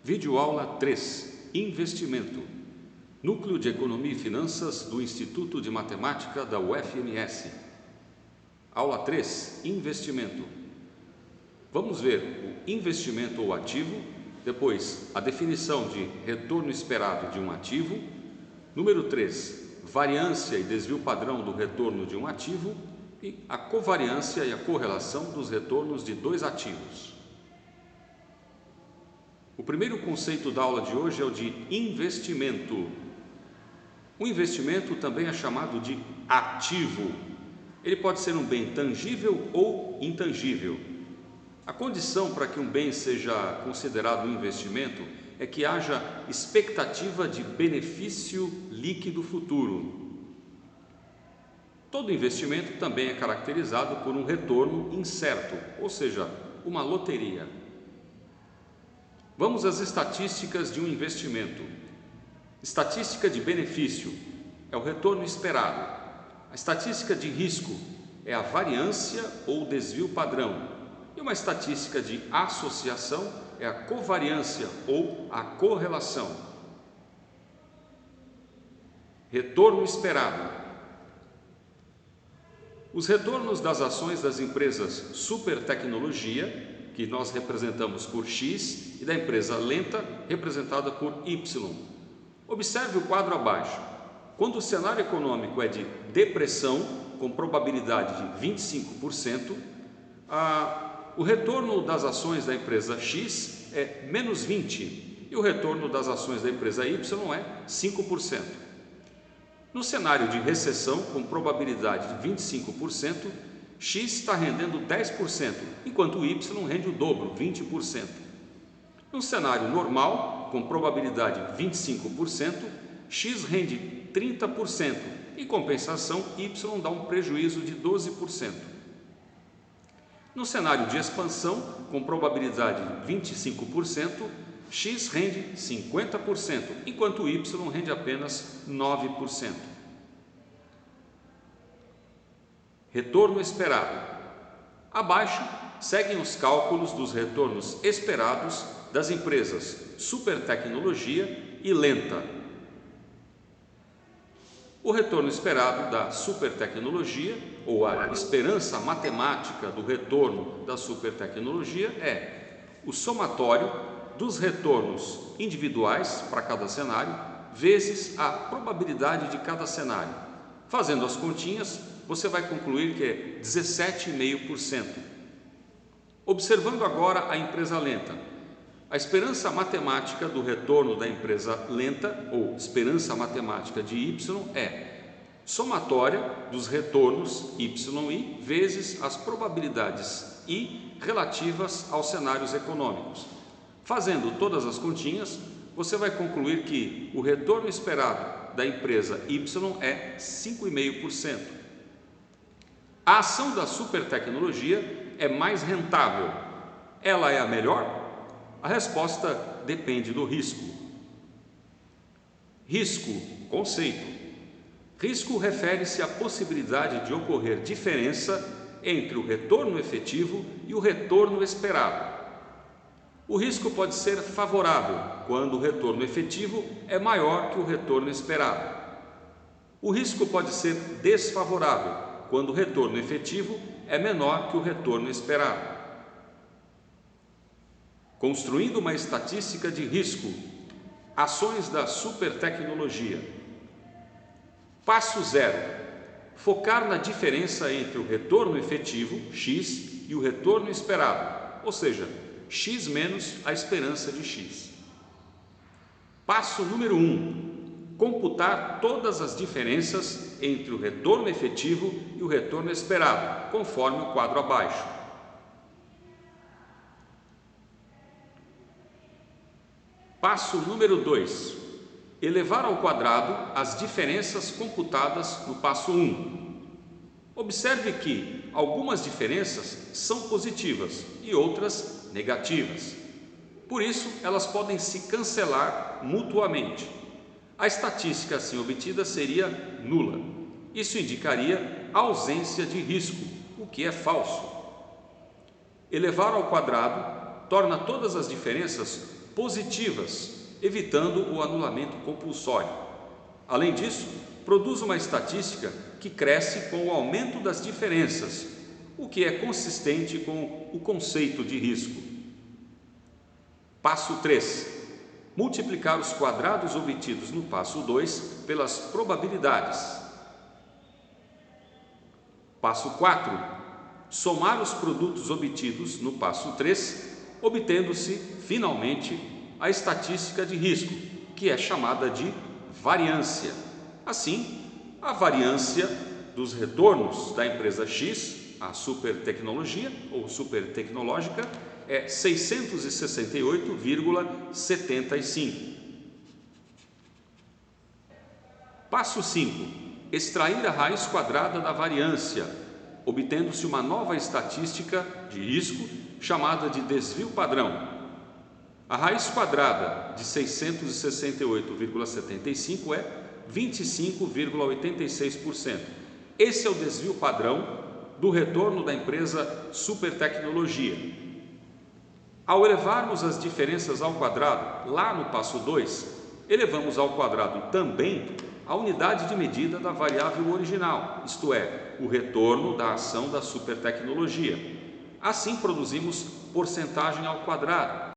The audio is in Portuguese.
Videoaula 3: Investimento. Núcleo de Economia e Finanças do Instituto de Matemática da UFMS. Aula 3: Investimento. Vamos ver o investimento ou ativo, depois a definição de retorno esperado de um ativo. Número 3, variância e desvio padrão do retorno de um ativo e a covariância e a correlação dos retornos de dois ativos. O primeiro conceito da aula de hoje é o de investimento. O investimento também é chamado de ativo. Ele pode ser um bem tangível ou intangível. A condição para que um bem seja considerado um investimento é que haja expectativa de benefício líquido futuro. Todo investimento também é caracterizado por um retorno incerto, ou seja, uma loteria. Vamos às estatísticas de um investimento. Estatística de benefício é o retorno esperado. A estatística de risco é a variância ou desvio padrão. E uma estatística de associação é a covariância ou a correlação. Retorno esperado. Os retornos das ações das empresas super tecnologia, que nós representamos por X, e da empresa lenta, representada por Y. Observe o quadro abaixo. Quando o cenário econômico é de depressão, com probabilidade de 25%, o retorno das ações da empresa X é menos 20% e o retorno das ações da empresa Y é 5%. No cenário de recessão, com probabilidade de 25%, X está rendendo 10%, enquanto Y rende o dobro, 20%. No cenário normal, com probabilidade de 25%, X rende 30%, em compensação, Y dá um prejuízo de 12%. No cenário de expansão, com probabilidade de 25%, X rende 50%, enquanto Y rende apenas 9%. Retorno esperado. Abaixo, seguem os cálculos dos retornos esperados das empresas super tecnologia e lenta. O retorno esperado da super tecnologia, ou a esperança matemática do retorno da super tecnologia, é o somatório dos retornos individuais para cada cenário vezes a probabilidade de cada cenário. Fazendo as continhas, você vai concluir que é 17,5%. Observando agora a empresa lenta, a esperança matemática do retorno da empresa lenta, ou esperança matemática de Y, é somatória dos retornos YI vezes as probabilidades I relativas aos cenários econômicos. Fazendo todas as continhas, você vai concluir que o retorno esperado da empresa Y é 5,5%. A ação da super tecnologia é mais rentável. Ela é a melhor? A resposta depende do risco. Risco, conceito. Risco refere-se à possibilidade de ocorrer diferença entre o retorno efetivo e o retorno esperado. O risco pode ser favorável quando o retorno efetivo é maior que o retorno esperado. O risco pode ser desfavorável quando o retorno efetivo é menor que o retorno esperado. Construindo uma estatística de risco. Ações da super tecnologia. Passo 0. Focar na diferença entre o retorno efetivo, X, e o retorno esperado, ou seja, X menos a esperança de X. Passo número 1. Computar todas as diferenças entre o retorno efetivo e o retorno esperado, conforme o quadro abaixo. Passo número 2. Elevar ao quadrado as diferenças computadas no passo 1. Observe que algumas diferenças são positivas e outras negativas. Por isso, elas podem se cancelar mutuamente. A estatística assim obtida seria nula. Isso indicaria ausência de risco, o que é falso. Elevar ao quadrado torna todas as diferenças positivas, evitando o anulamento compulsório. Além disso, produz uma estatística que cresce com o aumento das diferenças, o que é consistente com o conceito de risco. Passo 3. Multiplicar os quadrados obtidos no passo 2 pelas probabilidades. Passo 4. Somar os produtos obtidos no passo 3, obtendo-se, finalmente, a estatística de risco, que é chamada de variância. Assim, a variância dos retornos da empresa X, a supertecnologia ou supertecnológica, é 668,75. Passo 5. Extrair a raiz quadrada da variância, obtendo-se uma nova estatística de risco chamada de desvio padrão. A raiz quadrada de 668,75 é 25,86%. Esse é o desvio padrão do retorno da empresa supertecnologia. Ao elevarmos as diferenças ao quadrado, lá no passo 2, elevamos ao quadrado também a unidade de medida da variável original, isto é, o retorno da ação da supertecnologia. Assim produzimos porcentagem ao quadrado,